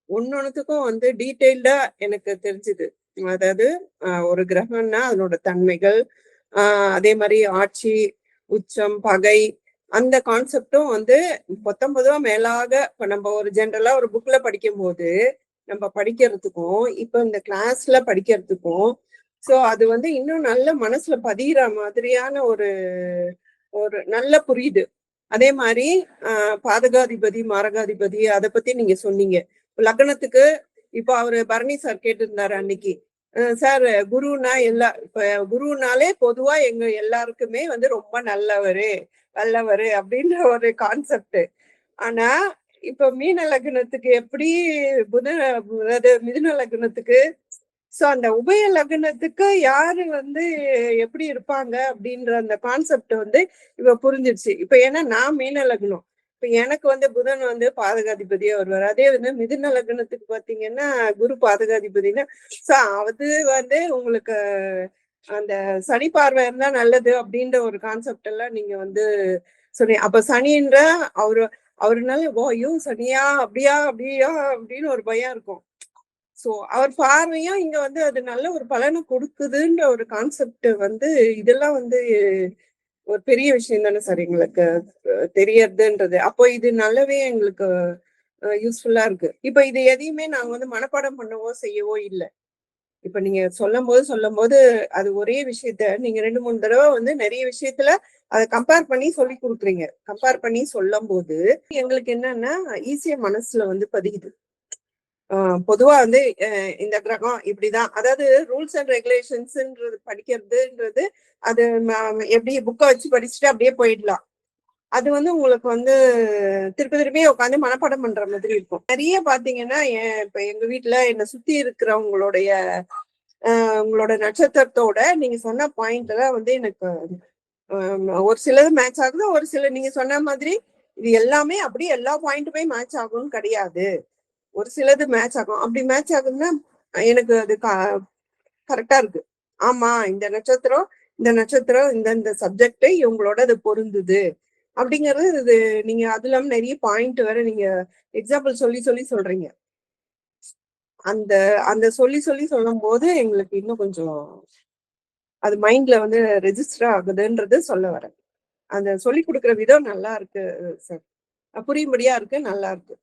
ஒன்னொன்னுத்துக்கும் வந்து டீட்டெயில்டா எனக்கு தெரிஞ்சுது. அதாவது ஒரு கிரகம்னா அதனோட தன்மைகள், அதே மாரி ஆட்சி, உச்சம், பகை அந்த கான்செப்டும் வந்து 19 மேலாக இப்ப நம்ம ஒரு ஜெனரலா ஒரு புக்ல படிக்கும்போது, நம்ம படிக்கிறதுக்கும், இப்ப இந்த கிளாஸ்ல படிக்கிறதுக்கும், சோ அது வந்து இன்னும் நல்ல மனசுல பதியிற மாதிரியான ஒரு ஒரு நல்ல புரியுது. அதே மாரி பாதகாதிபதி, மாரகாதிபதி அத பத்தி நீங்க சொன்னீங்க. லக்னத்துக்கு இப்ப அவரு பரணி சார் கேட்டிருந்தாரு அன்னைக்கு. சார் குருன்னா இப்ப குருனாலே பொதுவா எங்க எல்லாருக்குமே வந்து ரொம்ப நல்லவரு, வல்லவரு அப்படின்ற ஒரு கான்செப்ட். ஆனா, இப்ப மீன லக்னத்துக்கு எப்படி புத அதாவது மிதுன லக்னத்துக்கு சோ அந்த உபய லக்னத்துக்கு யாரு வந்து எப்படி இருப்பாங்க அப்படின்ற அந்த கான்செப்ட் வந்து இப்ப புரிஞ்சிருச்சு. இப்ப ஏன்னா நான் மீன லக்னம். இப்ப எனக்கு வந்து புதன் வந்து பாதகாதிபதியா வருவாரு. அதே வந்து மிதுன லக்னத்துக்கு பாத்தீங்கன்னா குரு பாதகாதிபதினா சோ அது வந்து உங்களுக்கு அந்த சனி பார்வை இருந்தா நல்லது அப்படின்ற ஒரு கான்செப்ட் எல்லாம் நீங்க வந்து சொன்னீங்க. அப்ப சனின்ற அவரு அவருனால ஓ ஐயோ சனியா அப்படியா அப்படியா அப்படின்னு ஒரு பயம் இருக்கும். சோ அவர் பார்வையும் இங்க வந்து அது நல்ல ஒரு பலனை கொடுக்குதுன்ற ஒரு கான்செப்ட் வந்து இதெல்லாம் வந்து ஒரு பெரிய விஷயம் தானே சார் எங்களுக்கு தெரியறதுன்றது. அப்போ இது நல்லாவே எங்களுக்கு யூஸ்ஃபுல்லா இருக்கு. இப்ப இது எதையுமே நாங்க வந்து மனப்பாடம் பண்ணவோ செய்யவோ இல்ல. இப்ப நீங்க சொல்லும்போது அது ஒரே விஷயத்த நீங்க 2, 3 தடவ வந்து நெறைய விஷயத்துல அத கம்பேர் பண்ணி சொல்லிக் குடுக்குறீங்க. கம்பேர் பண்ணி சொல்லும்போது எங்களுக்கு என்னன்னா ஈஸியா மனசுல வந்து பதியுது. பொதுவா வந்து இந்த கிரகம் இப்படிதான். அதாவது ரூல்ஸ் அண்ட் ரெகுலேஷன்ஸ்ன்றது படிக்கிறதுன்றது அது எப்படி புக்க வச்சு படிச்சுட்டு அப்படியே போயிடலாம். அது வந்து உங்களுக்கு வந்து திருப்பி திருப்பி உட்காந்து மனப்பாடம் பண்ற மாதிரி இருக்கும். நிறைய பாத்தீங்கன்னா இப்ப எங்க வீட்டுல என்னை சுத்தி இருக்கிறவங்களுடைய உங்களோட நட்சத்திரத்தோட நீங்க சொன்ன பாயிண்ட் எல்லாம் வந்து எனக்கு ஒரு சிலது மேட்ச் ஆகுது, ஒரு சில நீங்க சொன்ன மாதிரி இது எல்லாமே அப்படியே எல்லா பாயிண்ட்டுமே மேட்ச் ஆகும்னு கிடையாது. ஒரு சிலது மேட்ச் ஆகும். அப்படி மேட்ச் ஆகுதுன்னா எனக்கு அது கரெக்டா இருக்கு. ஆமா இந்த நட்சத்திரம் இந்த சப்ஜெக்ட் இவங்களோட அது பொருந்துது அப்படிங்கிறது இது. நீங்க அது இல்லாம நிறைய பாயிண்ட் வேற நீங்க எக்ஸாம்பிள் சொல்லி சொல்லி சொல்றீங்க. அந்த அந்த சொல்லி சொல்லி சொல்லும் போது எங்களுக்கு இன்னும் கொஞ்சம் அது மைண்ட்ல வந்து ரெஜிஸ்டர் ஆகுதுன்றது சொல்ல வரேன். அந்த சொல்லி கொடுக்குற விதம் நல்லா இருக்கு சார். புரியும்படியா இருக்கு, நல்லா இருக்கு.